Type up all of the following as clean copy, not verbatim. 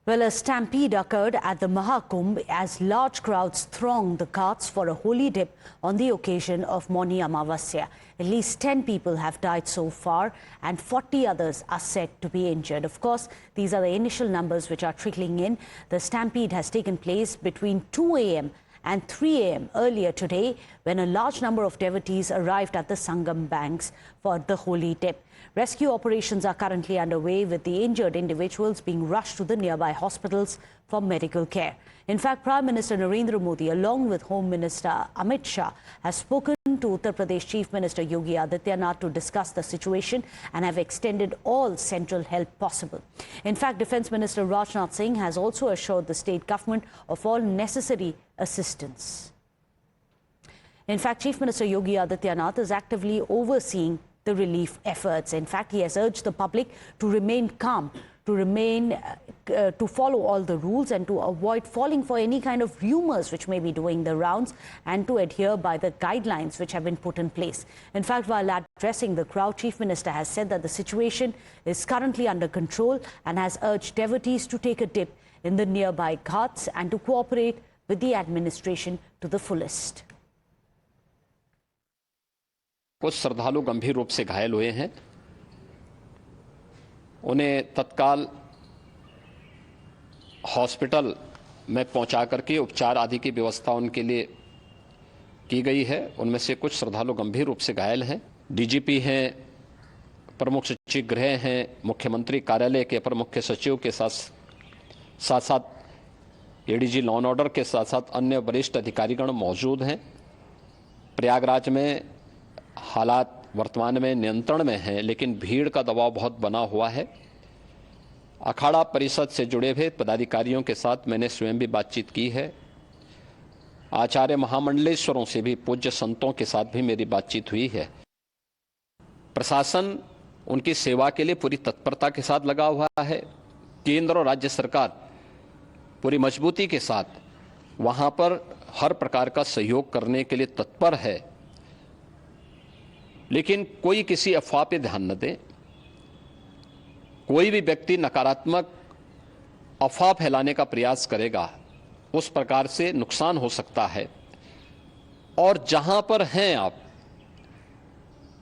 Well, a stampede occurred at the Mahakumbh as large crowds thronged the ghats for a holy dip on the occasion of Mauni Amavasya. At least 10 people have died so far and 40 others are said to be injured. Of course, these are the initial numbers which are trickling in. The stampede has taken place between 2 a.m. and 3 a.m. earlier today when a large number of devotees arrived at the Sangam banks for the holy dip. Rescue operations are currently underway with the injured individuals being rushed to the nearby hospitals for medical care. In fact, Prime Minister Narendra Modi along with Home Minister Amit Shah has spoken to Uttar Pradesh Chief Minister Yogi Adityanath to discuss the situation and have extended all central help possible. In fact, Defence Minister Rajnath Singh has also assured the state government of all necessary assistance. In fact, Chief Minister Yogi Adityanath is actively overseeing the relief efforts. In fact, he has urged the public to remain calm, to follow all the rules and to avoid falling for any kind of rumors which may be doing the rounds and to adhere by the guidelines which have been put in place. In fact, while addressing the crowd, Chief Minister has said that the situation is currently under control and has urged devotees to take a dip in the nearby ghats and to cooperate with the administration to the fullest. कुछ श्रद्धालु गंभीर रूप से घायल हुए हैं। उन्हें तत्काल हॉस्पिटल में पहुंचा करके उपचार आदि की व्यवस्था उनके लिए की गई है। उनमें से कुछ श्रद्धालु गंभीर रूप से घायल हैं। डीजीपी हैं, प्रमुख सचिव गृह हैं, मुख्यमंत्री कार्यालय के अपर मुख्य सचिव के साथ साथ एडीजी लॉ एंड ऑर्डर के साथ साथ अन्य वरिष्ठ अधिकारीगण मौजूद हैं। प्रयागराज में हालात वर्तमान में नियंत्रण में हैं, लेकिन भीड़ का दबाव बहुत बना हुआ है। अखाड़ा परिषद से जुड़े हुए पदाधिकारियों के साथ मैंने स्वयं भी बातचीत की है। आचार्य महामंडलेश्वरों से भी, पूज्य संतों के साथ भी मेरी बातचीत हुई है। प्रशासन उनकी सेवा के लिए पूरी तत्परता के साथ लगा हुआ है। केंद्र और राज्य सरकार पूरी मजबूती के साथ वहां पर हर प्रकार का सहयोग करने के लिए तत्पर है। लेकिन कोई किसी अफवाह पे ध्यान न दे। कोई भी व्यक्ति नकारात्मक अफवाह फैलाने का प्रयास करेगा, उस प्रकार से नुकसान हो सकता है। और जहां पर हैं आप,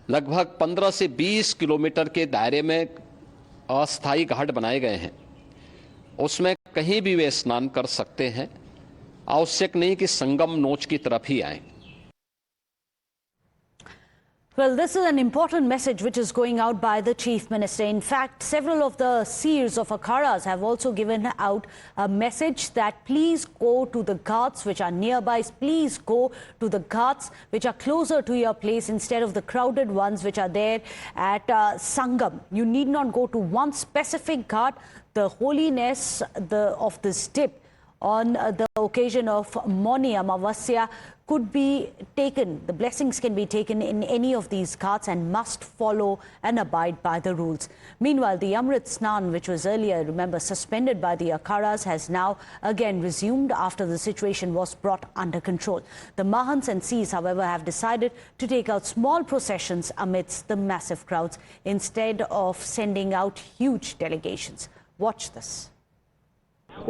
लगभग 15 से 20 किलोमीटर के दायरे में अस्थायी घाट बनाए गए हैं। उसमें कहीं भी वे स्नान कर सकते हैं। आवश्यक नहीं कि संगम नोच की तरफ ही आए। Well, this is an important message which is going out by the Chief Minister. In fact, several of the seers of akhadas have also given out a message that please go to the ghats which are nearby. Please go to the ghats which are closer to your place instead of the crowded ones which are there at Sangam. You need not go to one specific ghat. The holiness of this dip on the occasion of Mauni Amavasya could be taken, the blessings can be taken in any of these ghats and must follow and abide by the rules. Meanwhile, the Amrit Snan, which was earlier, remember, suspended by the akhadas, has now again resumed after the situation was brought under control. The Mahants and Sees, however, have decided to take out small processions amidst the massive crowds instead of sending out huge delegations. Watch this.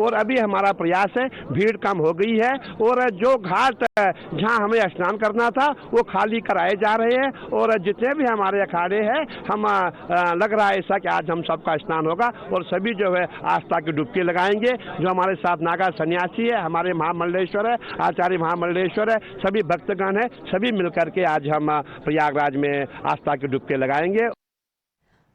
और अभी हमारा प्रयास है, भीड़ कम हो गई है और जो घाट जहां हमें स्नान करना था वो खाली कराए जा रहे हैं। और जितने भी हमारे अखाड़े हैं, हम लग रहा है ऐसा कि आज हम सबका स्नान होगा और सभी जो है आस्था की डुबकी लगाएंगे। जो हमारे साथ नागा सन्यासी है, हमारे महामंडलेश्वर है, आचार्य महामंडलेश्वर है, सभी भक्तगण है, सभी मिलकर के आज हम प्रयागराज में आस्था की डुबकी लगाएंगे।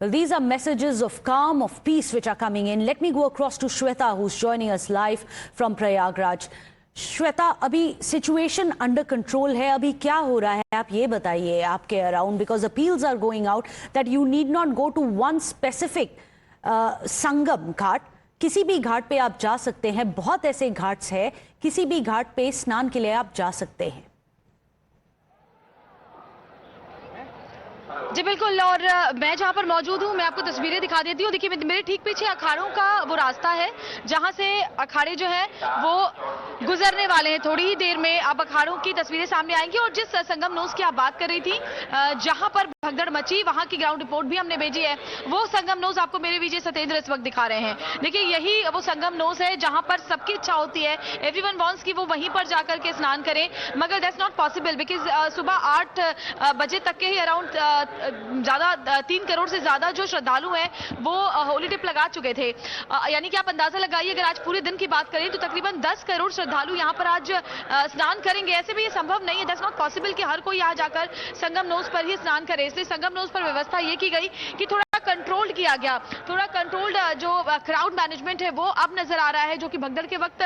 Well, these are messages of calm, of peace which are coming in. Let me go across to Shweta, who's joining us live from Prayagraj. Shweta, अभी situation under control है, अभी क्या हो रहा है आप ये बताइए आपके around, because appeals are going out that you need not go to one specific Sangam Ghat. किसी भी घाट पे आप जा सकते हैं, बहुत ऐसे घाट्स हैं, किसी भी घाट पे स्नान के लिए आप जा सकते हैं। जी बिल्कुल, और मैं जहां पर मौजूद हूं मैं आपको तस्वीरें दिखा देती हूं। देखिए मेरे ठीक पीछे अखाड़ों का वो रास्ता है जहां से अखाड़े जो है वो गुजरने वाले हैं। थोड़ी ही देर में अब अखाड़ों की तस्वीरें सामने आएंगी। और जिस संगम नोस की आप बात कर रही थी, जहां पर भगदड़ मची, वहां की ग्राउंड रिपोर्ट भी हमने भेजी है। वो संगम नोज आपको मेरे विजय सतेंद्र इस वक्त दिखा रहे हैं। देखिए यही वो संगम नोज है जहां पर सबकी इच्छा होती है, एवरीवन वांट्स कि वो वहीं पर जाकर के स्नान करें, मगर दैट्स नॉट पॉसिबल बिकॉज सुबह 8 बजे तक के ही अराउंड ज्यादा 3 करोड़ से ज्यादा जो श्रद्धालु हैं वो होली डिप लगा चुके थे। यानी कि आप अंदाजा लगाइए, अगर आज पूरे दिन की बात करें तो तकरीबन 10 करोड़ श्रद्धालु यहाँ पर आज स्नान करेंगे। ऐसे भी ये संभव नहीं है, दैट्स नॉट पॉसिबल कि हर कोई यहाँ जाकर संगम नोज पर ही स्नान करे। इसलिए संगम नोज पर व्यवस्था ये की गई कि थोड़ा कंट्रोल्ड किया गया, थोड़ा कंट्रोल्ड जो क्राउड मैनेजमेंट है वो अब नजर आ रहा है, जो कि भगदड़ के वक्त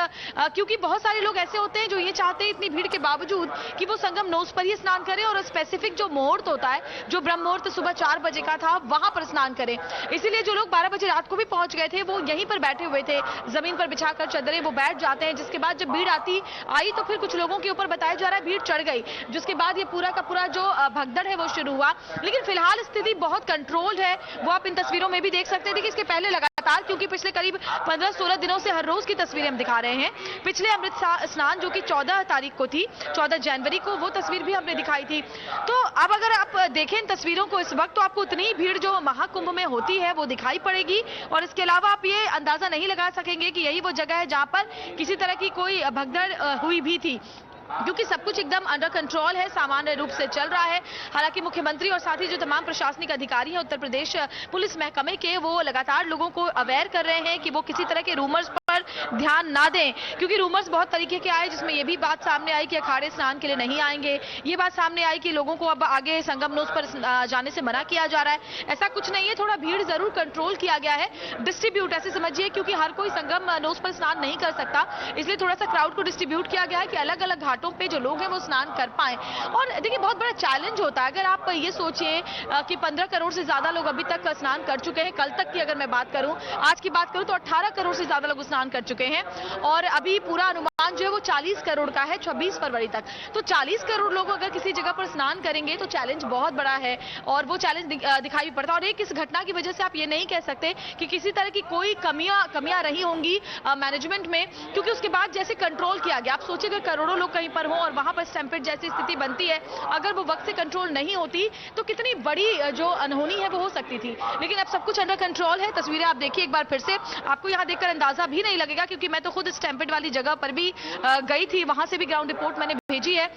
क्योंकि बहुत सारे लोग ऐसे होते हैं जो ये चाहते हैं इतनी भीड़ के बावजूद कि वो संगम नोज पर ही स्नान करें और स्पेसिफिक जो मुहूर्त होता है, जो ब्रह्म मुहूर्त सुबह 4 बजे का था, वहां पर स्नान करें। इसीलिए जो लोग 12 बजे रात को भी पहुंच गए थे वो यहीं पर बैठे हुए थे, जमीन पर बिछाकर चदरें वो बैठ जाते हैं। जिसके बाद जब भीड़ आई तो फिर कुछ लोगों के ऊपर बताया जा रहा है भीड़ चढ़ गई, जिसके बाद ये पूरा का पूरा जो भगदड़ है वो शुरू हुआ। लेकिन फिलहाल स्थिति बहुत कंट्रोल्ड है, वो आप इन तस्वीरों में भी देख सकते हैं। देखिए इसके पहले लगातार, क्योंकि पिछले करीब 15-16 दिनों से हर रोज की तस्वीरें हम दिखा रहे हैं, पिछले अमृत स्नान जो कि 14 तारीख को थी, 14 जनवरी को, वो तस्वीर भी हमने दिखाई थी। तो अब अगर आप देखें इन तस्वीरों को इस वक्त तो आपको उतनी भीड़ जो महाकुंभ में होती है वो दिखाई पड़ेगी, और इसके अलावा आप ये अंदाजा नहीं लगा सकेंगे कि यही वो जगह है जहां पर किसी तरह की कोई भगदड़ हुई भी थी, क्योंकि सब कुछ एकदम अंडर कंट्रोल है, सामान्य रूप से चल रहा है। हालांकि मुख्यमंत्री और साथ ही जो तमाम प्रशासनिक अधिकारी हैं उत्तर प्रदेश पुलिस महकमे के, वो लगातार लोगों को अवेयर कर रहे हैं कि वो किसी तरह के रूमर्स पर ध्यान ना दें, क्योंकि रूमर्स बहुत तरीके के आए, जिसमें ये भी बात सामने आई कि अखाड़े स्नान के लिए नहीं आएंगे, ये बात सामने आई कि लोगों को अब आगे संगम नोज पर जाने से मना किया जा रहा है। ऐसा कुछ नहीं है, थोड़ा भीड़ जरूर कंट्रोल किया गया है, डिस्ट्रीब्यूट ऐसे समझिए, क्योंकि हर कोई संगम नोज पर स्नान नहीं कर सकता, इसलिए थोड़ा सा क्राउड को डिस्ट्रीब्यूट किया गया है कि अलग अलग घाटों पे जो लोग हैं वो स्नान कर पाए। और देखिए बहुत बड़ा चैलेंज होता है, अगर आप ये सोचिए कि 15 करोड़ से ज्यादा लोग अभी तक स्नान कर चुके हैं, कल तक की अगर मैं बात करूं, आज की बात करूं तो 18 करोड़ से ज्यादा लोग स्नान कर चुके हैं, और अभी पूरा अनुमान जो है वो 40 करोड़ का है 26 फरवरी तक। तो 40 करोड़ लोग अगर किसी जगह पर स्नान करेंगे तो चैलेंज बहुत बड़ा है, और वो चैलेंज दिखाई भी पड़ता है। और एक इस घटना की वजह से आप ये नहीं कह सकते कि किसी तरह की कोई कमियां रही होंगी मैनेजमेंट में, क्योंकि उसके बाद जैसे कंट्रोल किया गया। आप सोचिए अगर करोड़ों लोग कहीं पर हों और वहां पर स्टैम्पेड जैसी स्थिति बनती है, अगर वो वक्त से कंट्रोल नहीं होती तो कितनी बड़ी जो अनहोनी है वो हो सकती थी। लेकिन अब सब कुछ अंडर कंट्रोल है। तस्वीरें आप देखिए एक बार फिर से, आपको यहां देखकर अंदाजा भी नहीं लगेगा, क्योंकि मैं तो खुद स्टैम्पेड वाली जगह पर भी गई थी, वहां से भी ग्राउंड रिपोर्ट मैंने भेजी है,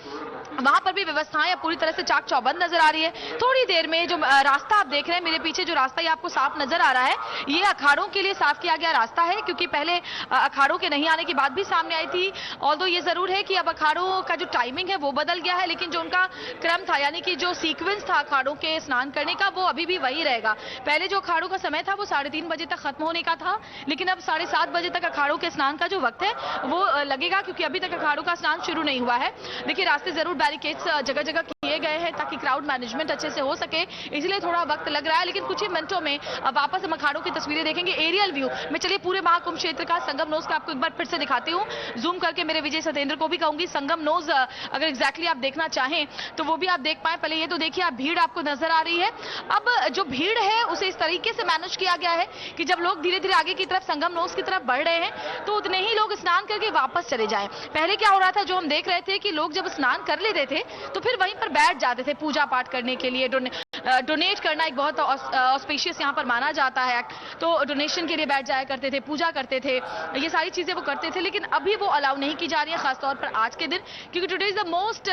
वहां पर भी व्यवस्थाएं पूरी तरह से चाक चौबंद नजर आ रही है। थोड़ी देर में जो रास्ता आप देख रहे हैं मेरे पीछे, जो रास्ता ये आपको साफ नजर आ रहा है, ये अखाड़ों के लिए साफ किया गया रास्ता है, क्योंकि पहले अखाड़ों के नहीं आने की बात भी सामने आई थी। ऑल्दो ये जरूर है कि अब अखाड़ों का जो टाइमिंग है वो बदल गया है, लेकिन जो उनका क्रम था, यानी कि जो सीक्वेंस था अखाड़ों के स्नान करने का, वो अभी भी वही रहेगा। पहले जो अखाड़ों का समय था वो 3:30 बजे तक खत्म होने का था, लेकिन अब 7:30 बजे तक अखाड़ों के स्नान का जो वक्त है वो लगेगा, क्योंकि अभी तक अखाड़ों का स्नान शुरू नहीं हुआ है। देखिए रास्ते जरूर बैरिकेड्स जगह जगह किए गए हैं ताकि क्राउड मैनेजमेंट अच्छे से हो सके, इसलिए थोड़ा वक्त लग रहा है। लेकिन कुछ ही मिनटों में अब वापस हम अखाड़ों की तस्वीरें देखेंगे, एरियल व्यू में। चलिए पूरे महाकुंभ क्षेत्र का संगम नोज का आपको एक बार फिर से दिखाती हूँ, जूम करके मेरे विजय सतेंद्र को भी कहूंगी संगम नोज अगर एग्जैक्टली आप देखना चाहें तो वो भी आप देख पाए। पहले ये तो देखिए आप, भीड़ आपको नजर आ रही है। अब जो भीड़ है उसे इस तरीके से मैनेज किया गया है कि जब लोग धीरे धीरे आगे की तरफ संगम नोज की तरफ बढ़ रहे हैं तो उतने ही लोग स्नान करके वापस चले जाएं। पहले क्या हो रहा था, जो हम देख रहे थे कि लोग जब स्नान कर लेते थे तो फिर वहीं पर बैठ जाते थे पूजा पाठ करने के लिए। डोनेट करना एक बहुत ऑस्पिशियस यहाँ पर माना जाता है, तो डोनेशन के लिए बैठ जाया करते थे, पूजा करते थे, ये सारी चीजें वो करते थे। लेकिन अभी वो अलाउ नहीं की जा रही है, खासतौर पर आज के दिन, क्योंकि today is the most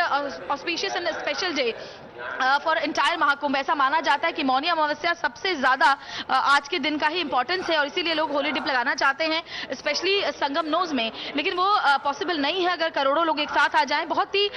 auspicious and special day for entire Mahakumbh. ऐसा माना जाता है कि मौनी अमावस्या सबसे ज्यादा आज के दिन का ही इंपॉर्टेंस है, और इसीलिए लोग होली डिप लगाना चाहते हैं, स्पेशली संगम नोज में। लेकिन वो पॉसिबल नहीं है अगर करोड़ों लोग एक साथ आ जाएं। बहुत ही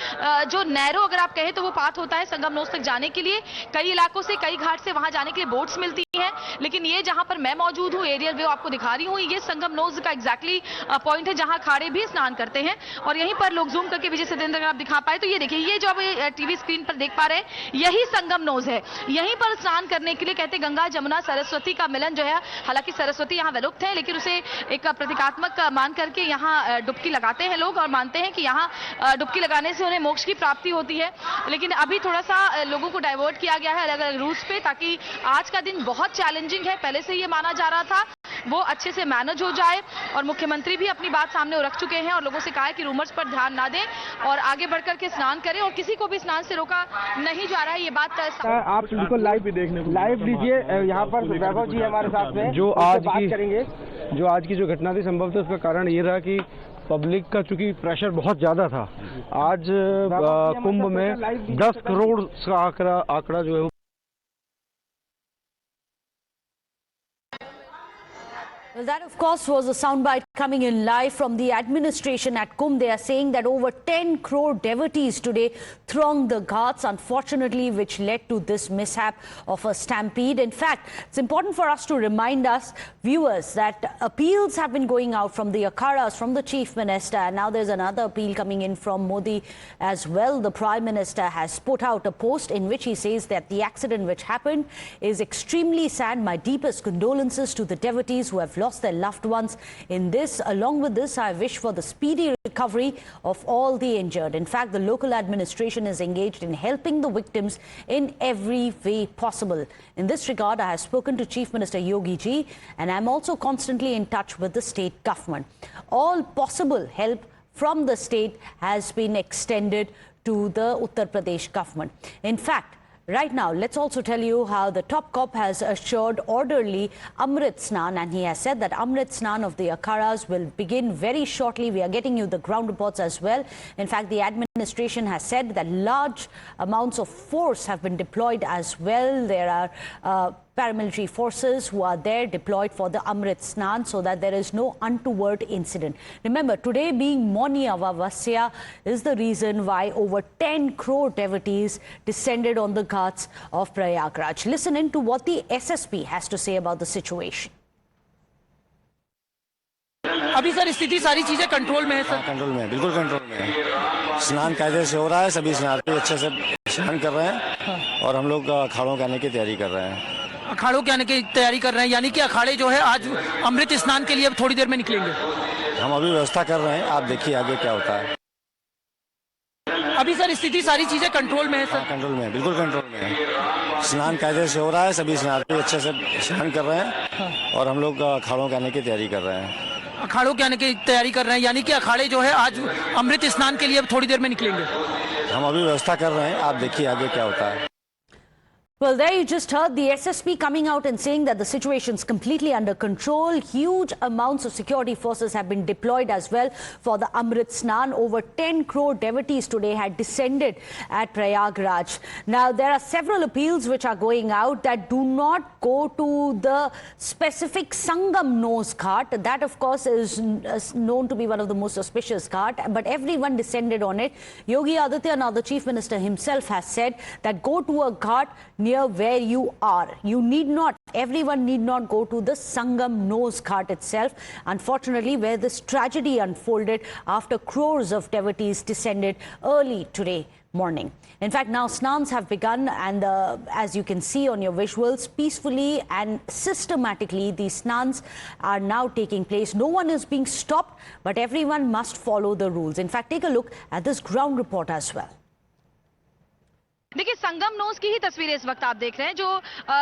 जो नैरो अगर आप कहें तो वो पाथ होता है संगम नोज तक जाने के लिए, कई इलाकों से, कई घाट से वहां जाने के लिए बोट्स मिलती हैं। लेकिन ये जहां पर मैं मौजूद हूँ, एरियल व्यू आपको दिखा रही हूँ, ये संगम नोज का एग्जैक्टली पॉइंट है जहां अखाड़े भी स्नान करते हैं। और यहीं पर लोग जूम करके विजय सतेंद्र अगर आप दिखा पाए तो ये देखिए, ये जो आप टीवी स्क्रीन पर देख पा रहे हैं यही संगम नोज है। यहीं पर स्नान करने के लिए कहते गंगा जमुना सरस्वती का मिलन जो है, हालांकि सरस्वती यहाँ विलुप्त है, लेकिन उसे एक प्रतीकात्मक मान करके यहाँ डुबकी लगाते हैं लोग, और मानते हैं कि यहाँ डुबकी लगाने से उन्हें मोक्ष की प्राप्ति होती है। लेकिन अभी थोड़ा सा लोगों को डाइवर्ट किया गया है अलग अलग रूट्स पे, ताकि आज का दिन बहुत चैलेंजिंग है, पहले से ये माना जा रहा था। वो अच्छे से मैनेज हो जाए। और मुख्यमंत्री भी अपनी बात सामने रख चुके हैं और लोगों से कहा है कि रूमर्स पर ध्यान ना दें और आगे बढ़कर के स्नान करें और किसी को भी स्नान से रोका नहीं जा रहा है। ये बात आप बिल्कुल लाइव भी देखने को लाइव लीजिए। यहाँ पर वैभव जी हमारे साथ में जो आज की जो घटना थी संभवतः उसका कारण ये रहा कि पब्लिक का चूंकि प्रेशर बहुत ज्यादा था। आज कुंभ में 10 करोड़ का आंकड़ा जो है Well, that of course was a soundbite coming in live from the administration at Kumbh. They are saying that over 10 crore devotees today thronged the ghats, unfortunately, which led to this mishap of a stampede. In fact, it's important for us to remind us, viewers, that appeals have been going out from the akhadas, from the Chief Minister, and now there's another appeal coming in from Modi as well. The Prime Minister has put out a post in which he says that the accident which happened is extremely sad. My deepest condolences to the devotees who have lost their loved ones in this. Along with this, I wish for the speedy recovery of all the injured. In fact, the local administration is engaged in helping the victims in every way possible. In this regard, I have spoken to Chief Minister Yogi Ji, and I'm also constantly in touch with the state government. All possible help from the state has been extended to the Uttar Pradesh government. In fact, right now, let's also tell you how the top cop has assured orderly Amrit Snan, and he has said that Amrit Snan of the Akhadas will begin very shortly. We are getting you the ground reports as well. In fact, the administration has said that large amounts of force have been deployed as well. There are paramilitary forces who are there deployed for the Amrit Snan so that there is no untoward incident. Remember, today being Mauni Amavasya is the reason why over 10 crore devotees descended on the ghats of Prayagraj. Listen in to what the SSP has to say about the situation. अभी sir स्थिति सारी चीजें control में है sir. Control में है, बिल्कुल control में है। स्नान कायदे से हो रहा है, सभी स्नानार्थी अच्छे से स्नान कर रहे हैं और हम लोग अखाड़ों के आने की तैयारी कर रहे हैं। अखाड़ों के आने की तैयारी कर रहे हैं, यानी कि अखाड़े जो है आज अमृत स्नान के लिए अब थोड़ी देर में निकलेंगे। हम अभी व्यवस्था कर रहे हैं, आप देखिए आगे क्या होता है। अभी सर स्थिति सारी चीजें कंट्रोल में है सर। कंट्रोल में है, बिल्कुल कंट्रोल में है। स्नान कायदे से हो रहा है, सभी स्नानार्थी अच्छे से स्नान कर रहे हैं और हम लोग अखाड़ों के आने की तैयारी कर रहे हैं। अखाड़ों के आने की तैयारी कर रहे हैं, यानी कि अखाड़े जो है आज अमृत स्नान के लिए अब थोड़ी देर में निकलेंगे। हम अभी व्यवस्था कर रहे हैं, आप देखिए आगे क्या होता है। Well, there you just heard the SSP coming out and saying that the situation is completely under control. Huge amounts of security forces have been deployed as well for the Amrit Snan. Over 10 crore devotees today had descended at Prayagraj. Now, there are several appeals which are going out that do not go to the specific Sangam nose ghat. That, of course, is known to be one of the most auspicious ghat, but everyone descended on it. Yogi Adityanath, the Chief Minister himself, has said that go to a ghat near where you are. You need not, everyone need not go to the Sangam nose ghat itself. Unfortunately, where this tragedy unfolded after crores of devotees descended early today morning. In fact, now snans have begun, and as you can see on your visuals, peacefully and systematically these snans are now taking place. No one is being stopped, but everyone must follow the rules. In fact, take a look at this ground report as well. देखिए, संगम knows की ही तस्वीरें इस वक्त आप देख रहे हैं। जो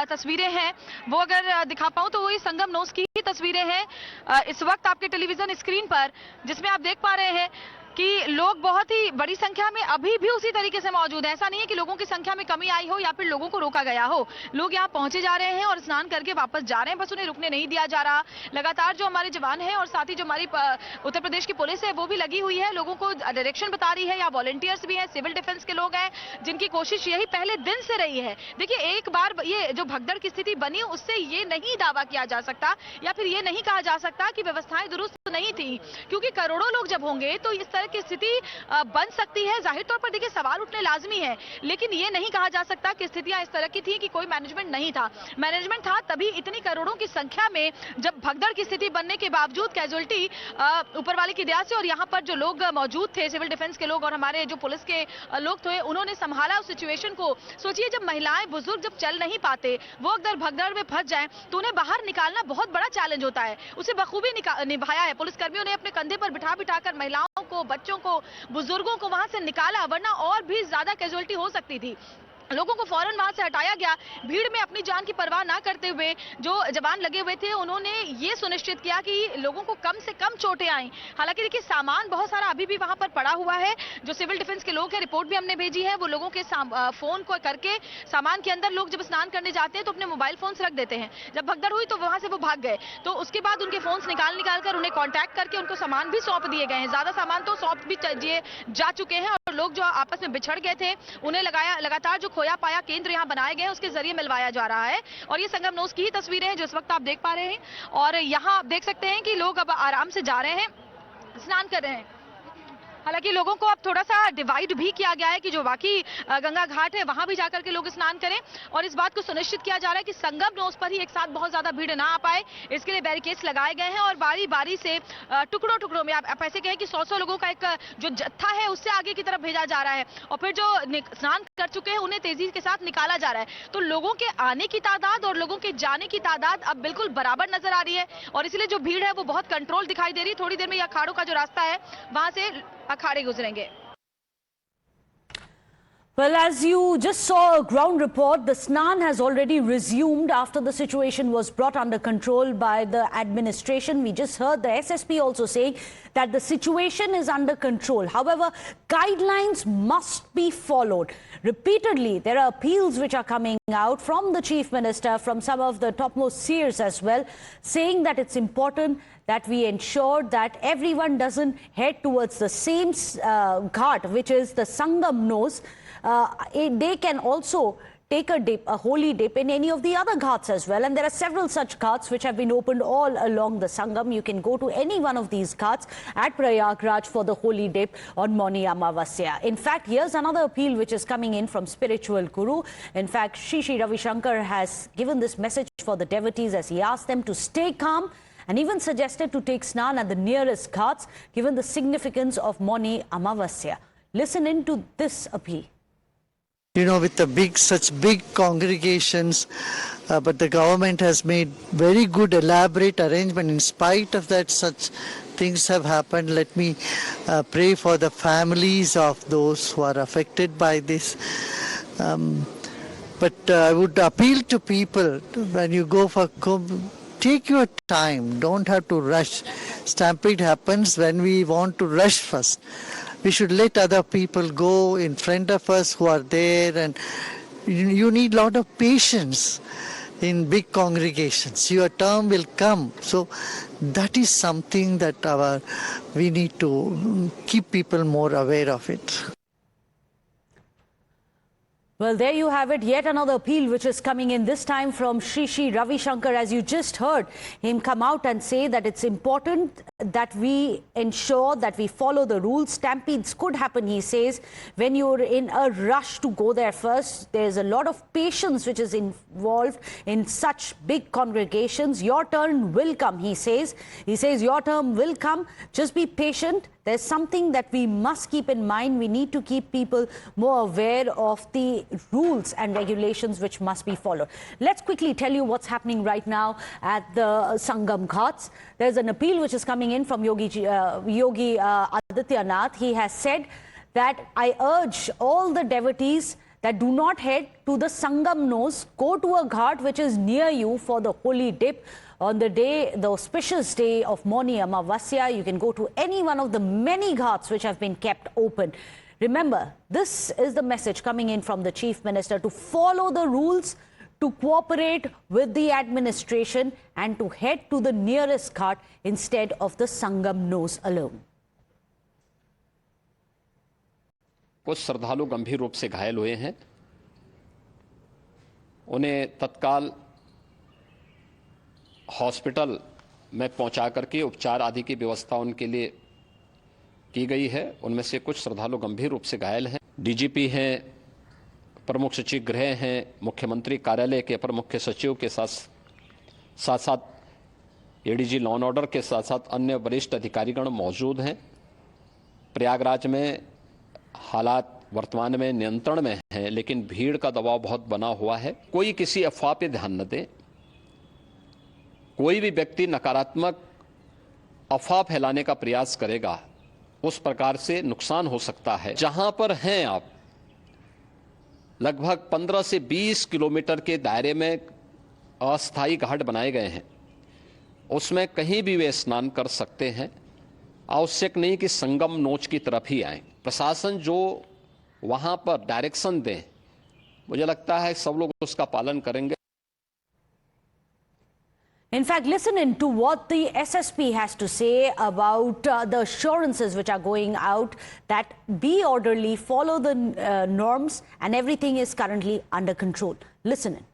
तस्वीरें हैं वो अगर दिखा पाऊं तो वो ये संगम नोज की ही तस्वीरें हैं इस वक्त आपके टेलीविजन स्क्रीन पर, जिसमें आप देख पा रहे हैं कि लोग बहुत ही बड़ी संख्या में अभी भी उसी तरीके से मौजूद हैं। ऐसा नहीं है कि लोगों की संख्या में कमी आई हो या फिर लोगों को रोका गया हो। लोग यहाँ पहुंचे जा रहे हैं और स्नान करके वापस जा रहे हैं, बस उन्हें रुकने नहीं दिया जा रहा। लगातार जो हमारे जवान हैं और साथ ही जो हमारी उत्तर प्रदेश की पुलिस है वो भी लगी हुई है, लोगों को डायरेक्शन बता रही है। या वॉलंटियर्स भी हैं, सिविल डिफेंस के लोग हैं, जिनकी कोशिश यही पहले दिन से रही है। देखिए, एक बार ये जो भगदड़ की स्थिति बनी उससे ये नहीं दावा किया जा सकता या फिर ये नहीं कहा जा सकता कि व्यवस्थाएं दुरुस्त नहीं थी, क्योंकि करोड़ों लोग जब होंगे तो इस तरह की स्थिति बन सकती है। जाहिर तौर पर देखिए सवाल उठने लाजमी है, लेकिन ये नहीं कहा जा सकता कि स्थितियां इस तरह की थी कि कोई मैनेजमेंट नहीं था। मैनेजमेंट था तभी इतनी करोड़ों की संख्या में जब भगदड़ की स्थिति बनने के बावजूद कैजुअलिटी ऊपर वाले की दया से और यहाँ पर जो लोग मौजूद थे, सिविल डिफेंस के लोग और हमारे जो पुलिस के लोग थे, उन्होंने संभाला उस सिचुएशन को। सोचिए, जब महिलाएं बुजुर्ग जब चल नहीं पाते, वो अगर भगदड़ में फंस जाएं तो उन्हें बाहर निकालना बहुत बड़ा चैलेंज होता है। उसे बखूबी निभाया है पुलिसकर्मियों ने, अपने कंधे पर बिठा कर महिलाओं को, बच्चों को, बुजुर्गों को वहां से निकाला, वरना और भी ज्यादा कैजुअलिटी हो सकती थी। लोगों को फौरन वहां से हटाया गया। भीड़ में अपनी जान की परवाह ना करते हुए जो जवान लगे हुए थे उन्होंने ये सुनिश्चित किया कि लोगों को कम से कम चोटें आईं। हालांकि देखिए सामान बहुत सारा अभी भी वहां पर पड़ा हुआ है। जो सिविल डिफेंस के लोग हैं, रिपोर्ट भी हमने भेजी है, वो लोगों के फोन को करके सामान के अंदर लोग जब स्नान करने जाते हैं तो अपने मोबाइल फोन्स रख देते हैं। जब भगदड़ हुई तो वहां से वो भाग गए, तो उसके बाद उनके फोन्स निकाल कर उन्हें कॉन्टैक्ट करके उनको सामान भी सौंप दिए गए हैं। ज्यादा सामान तो सौंप भी दिए जा चुके हैं और लोग जो आपस में बिछड़ गए थे उन्हें लगातार जो खोया पाया केंद्र यहाँ बनाए गए उसके जरिए मिलवाया जा रहा है। और ये संगम नोस की ही तस्वीरें हैं जो इस वक्त आप देख पा रहे हैं। और यहाँ आप देख सकते हैं कि लोग अब आराम से जा रहे हैं, स्नान कर रहे हैं। हालांकि लोगों को अब थोड़ा सा डिवाइड भी किया गया है कि जो बाकी गंगा घाट है वहां भी जाकर के लोग स्नान करें और इस बात को सुनिश्चित किया जा रहा है कि संगम नोस पर ही एक साथ बहुत ज्यादा भीड़ ना आ पाए, इसके लिए बैरिकेड्स लगाए गए हैं और बारी बारी से टुकड़ों टुकड़ों में आप ऐसे कहें कि 100 लोगों का एक जो जत्था है उससे आगे की तरफ भेजा जा रहा है और फिर जो स्नान कर चुके हैं उन्हें तेजी के साथ निकाला जा रहा है। तो लोगों के आने की तादाद और लोगों के जाने की तादाद अब बिल्कुल बराबर नजर आ रही है और इसलिए जो भीड़ है वो बहुत कंट्रोल दिखाई दे रही है। थोड़ी देर में ये अखाड़ों का जो रास्ता है वहां से अखाड़े गुजरेंगे। Well, as you just saw a ground report, the Snan has already resumed after the situation was brought under control by the administration. We just heard the SSP also saying that the situation is under control. However, guidelines must be followed. Repeatedly, there are appeals which are coming out from the Chief Minister, from some of the topmost seers as well, saying that it's important that we ensure that everyone doesn't head towards the same ghat, which is the Sangam nose. They can also take a dip, a holy dip in any of the other ghats as well. And there are several such ghats which have been opened all along the Sangam. You can go to any one of these ghats at Prayagraj for the holy dip on Mauni Amavasya. In fact, here's another appeal which is coming in from spiritual guru. In fact, Shri Ravi Shankar has given this message for the devotees as he asked them to stay calm and even suggested to take snan at the nearest ghats given the significance of Mauni Amavasya. Listen in to this appeal. You know, with such big congregations, but the government has made very good elaborate arrangement. In spite of that, such things have happened. Let me pray for the families of those who are affected by this. But I would appeal to people, when you go for Kumbh, take your time, don't have to rush. Stampede happens when we want to rush first. We should let other people go in front of us who are there, and you need a lot of patience in big congregations. Your term will come. So that is something that we need to keep people more aware of it. Well, there you have it. Yet another appeal which is coming in, this time from Shri Ravi Shankar. As you just heard him come out and say that it's important that we ensure that we follow the rules. Stampedes could happen, he says, when you're in a rush to go there first. There's a lot of patience which is involved in such big congregations. Your turn will come, he says. He says your turn will come. Just be patient. There's something that we must keep in mind. We need to keep people more aware of the rules and regulations which must be followed. Let's quickly tell you what's happening right now at the Sangam Ghats. There's an appeal which is coming in from Yogi Adityanath. He has said that I urge all the devotees that do not head to the Sangam nose, go to a ghat which is near you for the holy dip. On the day, the auspicious day of Mauni Amavasya, you can go to any one of the many ghats which have been kept open. Remember, this is the message coming in from the Chief Minister to follow the rules, to cooperate with the administration and to head to the nearest ghat instead of the Sangam nose alone. कुछ श्रद्धालु गंभीर रूप से घायल हुए हैं, उन्हें तत्काल हॉस्पिटल में पहुंचा करके उपचार आदि की व्यवस्था उनके लिए की गई है। उनमें से कुछ श्रद्धालु गंभीर रूप से घायल हैं। डीजीपी हैं, प्रमुख सचिव गृह हैं, मुख्यमंत्री कार्यालय के अपर मुख्य सचिव के साथ साथ एडीजी लॉ एंड ऑर्डर के साथ साथ अन्य वरिष्ठ अधिकारीगण मौजूद हैं। प्रयागराज में हालात वर्तमान में नियंत्रण में हैं, लेकिन भीड़ का दबाव बहुत बना हुआ है। कोई किसी अफवाह पे ध्यान न दे। कोई भी व्यक्ति नकारात्मक अफवाह फैलाने का प्रयास करेगा, उस प्रकार से नुकसान हो सकता है। जहां पर हैं आप, लगभग 15 से 20 किलोमीटर के दायरे में अस्थायी घाट बनाए गए हैं। उसमें कहीं भी वे स्नान कर सकते हैं। आवश्यक नहीं कि संगम नोच की तरफ ही आए। प्रशासन जो वहां पर डायरेक्शन दे, मुझे लगता है सब लोग उसका पालन करेंगे। In fact, listen in to what the SSP has to say about the assurances which are going out that be orderly, follow the norms, and everything is currently under control. Listen in.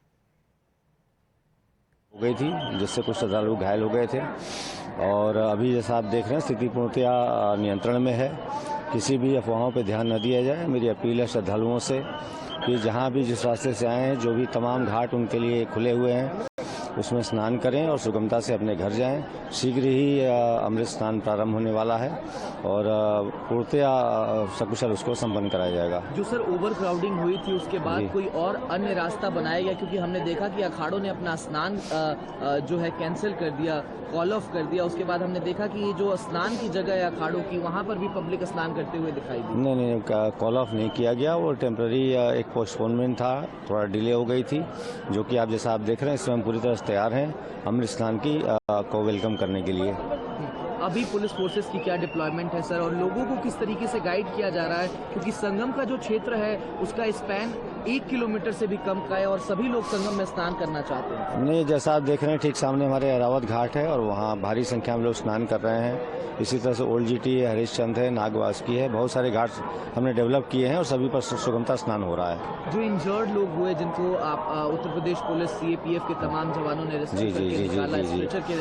हो गई थी जिससे कुछ श्रद्धालु घायल हो गए थे और अभी जैसा आप देख रहे हैं स्थिति पूर्णतया नियंत्रण में है। किसी भी अफवाहों पर ध्यान न दिया जाए। मेरी अपील है श्रद्धालुओं से कि जहां भी जिस रास्ते से आए हैं, जो भी तमाम घाट उनके लिए खुले हुए हैं, उसमें स्नान करें और सुगमता से अपने घर जाएं। शीघ्र ही अमृत स्नान प्रारंभ होने वाला है और पूर्णतया सकुशल उसको संपन्न कराया जाएगा। जो सर ओवर क्राउडिंग हुई थी उसके बाद कोई और अन्य रास्ता बनाया गया? क्योंकि हमने देखा कि अखाड़ों ने अपना स्नान जो है कैंसिल कर दिया, कॉल ऑफ कर दिया। उसके बाद हमने देखा कि जो स्नान की जगह है अखाड़ों की, वहाँ पर भी पब्लिक स्नान करते हुए दिखाई दी। नहीं, कॉल ऑफ नहीं किया गया। वो टेम्पररी एक पोस्टपोनमेंट था, थोड़ा डिले हो गई थी, जो कि आप जैसा आप देख रहे हैं इसमें हम पूरी तरह से तैयार हैं अमृत स्नान की को वेलकम करने के लिए। अभी पुलिस फोर्सेस की क्या डिप्लॉयमेंट है सर, और लोगों को किस तरीके से गाइड किया जा रहा है? क्योंकि संगम का जो क्षेत्र है उसका स्पैन 1 किलोमीटर से भी कम का है और सभी लोग संगम में स्नान करना चाहते हैं। नहीं, जैसा आप देख रहे हैं ठीक सामने हमारे अरावत घाट है और वहाँ भारी संख्या में लोग स्नान कर रहे हैं। इसी तरह से ओल्ड जीटी है, हरिश्चंद है, नागवासुकी है, बहुत सारे घाट हमने डेवलप किए हैं और सभी पर सुगमता स्नान हो रहा है। जो इंजर्ड लोग हुए जिनको आप उत्तर प्रदेश पुलिस सीएपीएफ के तमाम जवानों ने रेस्क्यू करके निकाला, स्ट्रेचर के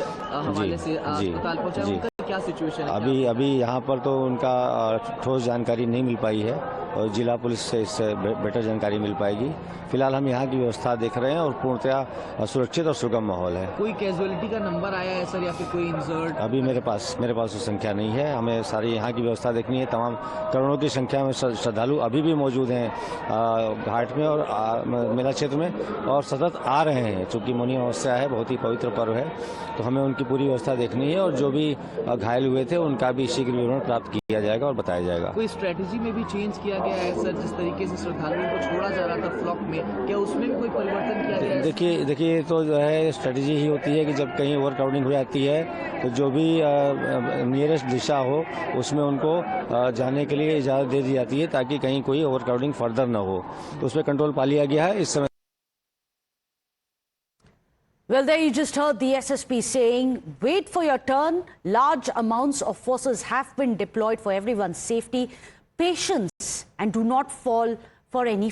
हवाले से अस्पताल पहुंचाया, उनका क्या सिचुएशन है? अभी यहाँ पर तो उनका ठोस जानकारी नहीं मिल पाई है और जिला पुलिस से इससे बेटर जानकारी मिल पाएगी। फिलहाल हम यहाँ की व्यवस्था देख रहे हैं और पूर्णतया सुरक्षित और सुगम माहौल है। कोई कैजुअलिटी का नंबर आया है सर या फिर कोई इंजर्ड? अभी मेरे पास वो संख्या नहीं है। हमें सारी यहाँ की व्यवस्था देखनी है। तमाम करोड़ों की संख्या में श्रद्धालु अभी भी मौजूद हैं घाट में और मेला क्षेत्र में और सतत आ रहे हैं। चूँकि मौनी अमावस्या है, बहुत ही पवित्र पर्व है, तो हमें उनकी पूरी व्यवस्था देखनी है और जो भी घायल हुए थे उनका भी शीघ्र विवरण प्राप्त किया जाएगा और बताया जाएगा। कोई स्ट्रेटेजी में भी चेंज किया गया है सर? जिस तरीके से श्रद्धालुओं को छोड़ा जा रहा था फ्लॉक में, क्या उसमें भी कोई परिवर्तन किया गया है? देखिए तो जो है स्ट्रेटेजी ही होती है कि जब कहीं ओवर क्राउडिंग हो जाती है तो जो भी नियरेस्ट दिशा हो उसमें उनको जाने के लिए इजाज़त दे दी जाती है ताकि कहीं कोई ओवर क्राउडिंग फर्दर न हो, तो उस पर कंट्रोल पा लिया गया है इस समय। Well, there you just heard the SSP saying, wait for your turn. Large amounts of forces have been deployed for everyone's safety. Patience and do not fall for any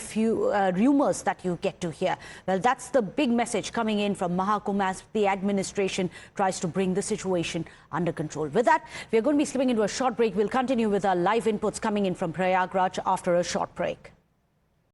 rumors that you get to hear. Well, that's the big message coming in from Mahakumbh as the administration tries to bring the situation under control. With that, we are going to be slipping into a short break. We'll continue with our live inputs coming in from Prayagraj after a short break.